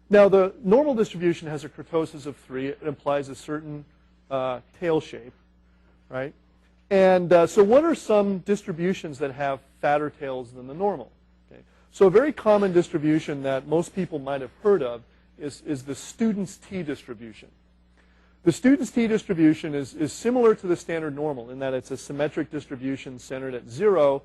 Now, the normal distribution has a kurtosis of 3. It implies a certain tail shape, right? And so what are some distributions that have fatter tails than the normal? Okay. So a very common distribution that most people might have heard of is the student's t distribution. The student's t distribution is similar to the standard normal in that it's a symmetric distribution centered at 0,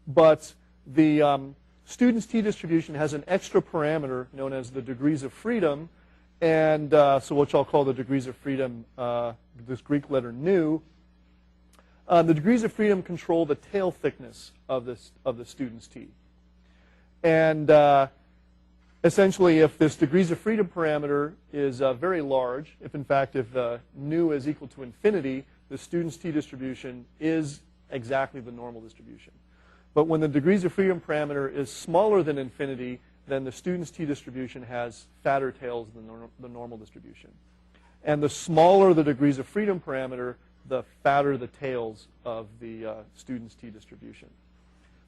but the student's t distribution has an extra parameter known as the degrees of freedom, and so what I'll call the degrees of freedom, this Greek letter nu. The degrees of freedom control the tail thickness of the student's t. And essentially, if this degrees of freedom parameter is very large, if in fact if nu is equal to infinity, the student's t distribution is exactly the normal distribution. But when the degrees of freedom parameter is smaller than infinity, then the student's t distribution has fatter tails than the normal distribution. And the smaller the degrees of freedom parameter, the fatter the tails of the student's t distribution.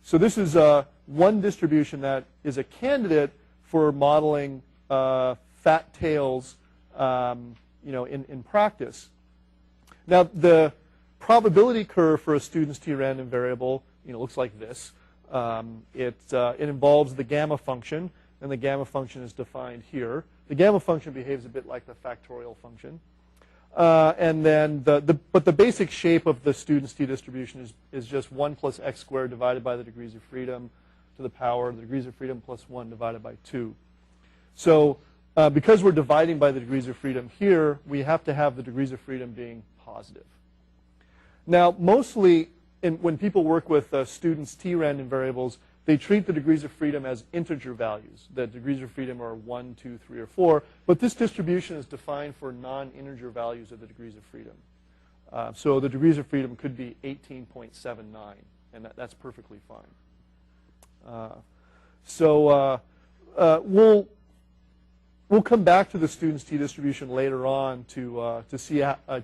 So this is one distribution that is a candidate for modeling fat tails in practice. Now, the probability curve for a student's t random variable looks like this. It involves the gamma function, and the gamma function is defined here. The gamma function behaves a bit like the factorial function. And then but the basic shape of the student's t distribution is just 1 plus x squared divided by the degrees of freedom to the power of the degrees of freedom plus 1 divided by 2. So because we're dividing by the degrees of freedom here, we have to have the degrees of freedom being positive. Now, mostly when people work with students' t random variables, they treat the degrees of freedom as integer values. The degrees of freedom are 1, 2, 3, or 4. But this distribution is defined for non-integer values of the degrees of freedom. So the degrees of freedom could be 18.79, and that's perfectly fine. We'll come back to the student's t distribution later on to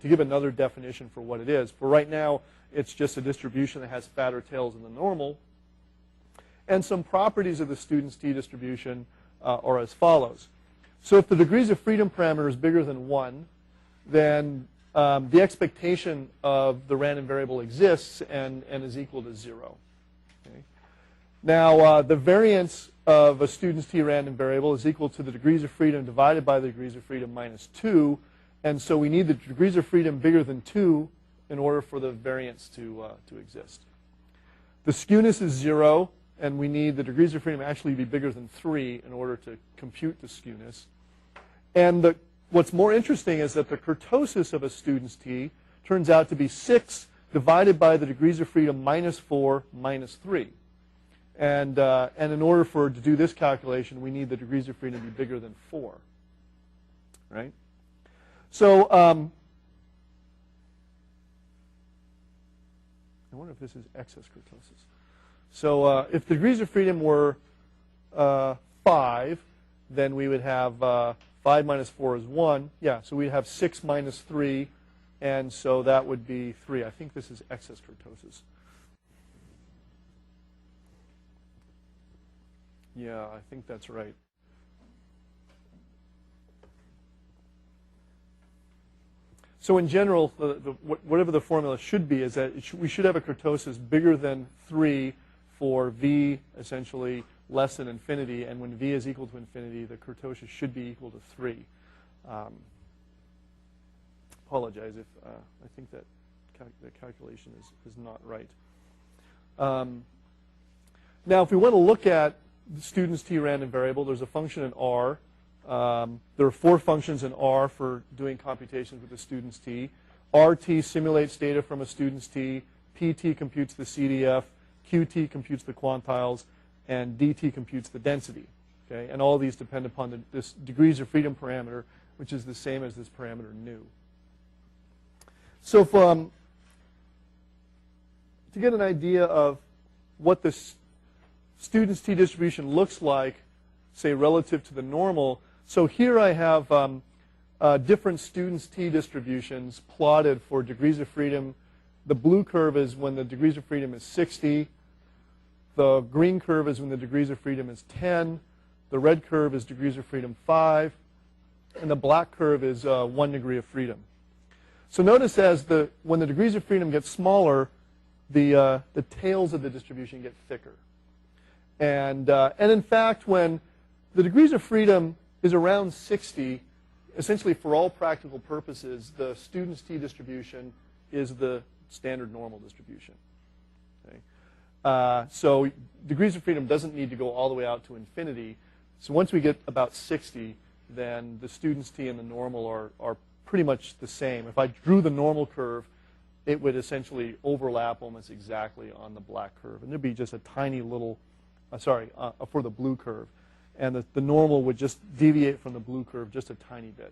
give another definition for what it is. For right now, it's just a distribution that has fatter tails than the normal. And some properties of the student's t distribution are as follows. So if the degrees of freedom parameter is bigger than 1, then the expectation of the random variable exists and is equal to 0. Okay. Now, the variance of a student's t random variable is equal to the degrees of freedom divided by the degrees of freedom minus 2. And so we need the degrees of freedom bigger than 2 in order for the variance to exist. The skewness is 0. And we need the degrees of freedom actually to be bigger than 3 in order to compute the skewness. And what's more interesting is that the kurtosis of a student's t turns out to be 6 divided by the degrees of freedom minus 4 minus 3. And in order to do this calculation, we need the degrees of freedom to be bigger than 4. Right? So I wonder if this is excess kurtosis. So if the degrees of freedom were 5, then we would have 5 minus 4 is 1. Yeah, so we'd have 6 minus 3, and so that would be 3. I think this is excess kurtosis. Yeah, I think that's right. So in general, whatever the formula should be is that we should have a kurtosis bigger than 3 for v essentially less than infinity, and when v is equal to infinity, the kurtosis should be equal to 3. Apologize if I think that the calculation is not right. Now, if we want to look at the student's t random variable, there's a function in R. There are 4 functions in R for doing computations with the student's t. RT simulates data from a student's t. PT computes the CDF. QT computes the quantiles, and DT computes the density. Okay? And all these depend upon this degrees of freedom parameter, which is the same as this parameter nu. So to get an idea of what the student's t distribution looks like, say, relative to the normal, so here I have different student's t distributions plotted for degrees of freedom. The blue curve is when the degrees of freedom is 60. The green curve is when the degrees of freedom is 10. The red curve is degrees of freedom 5. And the black curve is 1 degree of freedom. So notice when the degrees of freedom get smaller, the tails of the distribution get thicker. And in fact, when the degrees of freedom is around 60, essentially for all practical purposes, the Students-t distribution is the standard normal distribution. Okay? So degrees of freedom doesn't need to go all the way out to infinity. So once we get about 60, then the Students-t and the normal are pretty much the same. If I drew the normal curve, it would essentially overlap almost exactly on the black curve. And there'd be just a tiny little, for the blue curve. And the normal would just deviate from the blue curve just a tiny bit.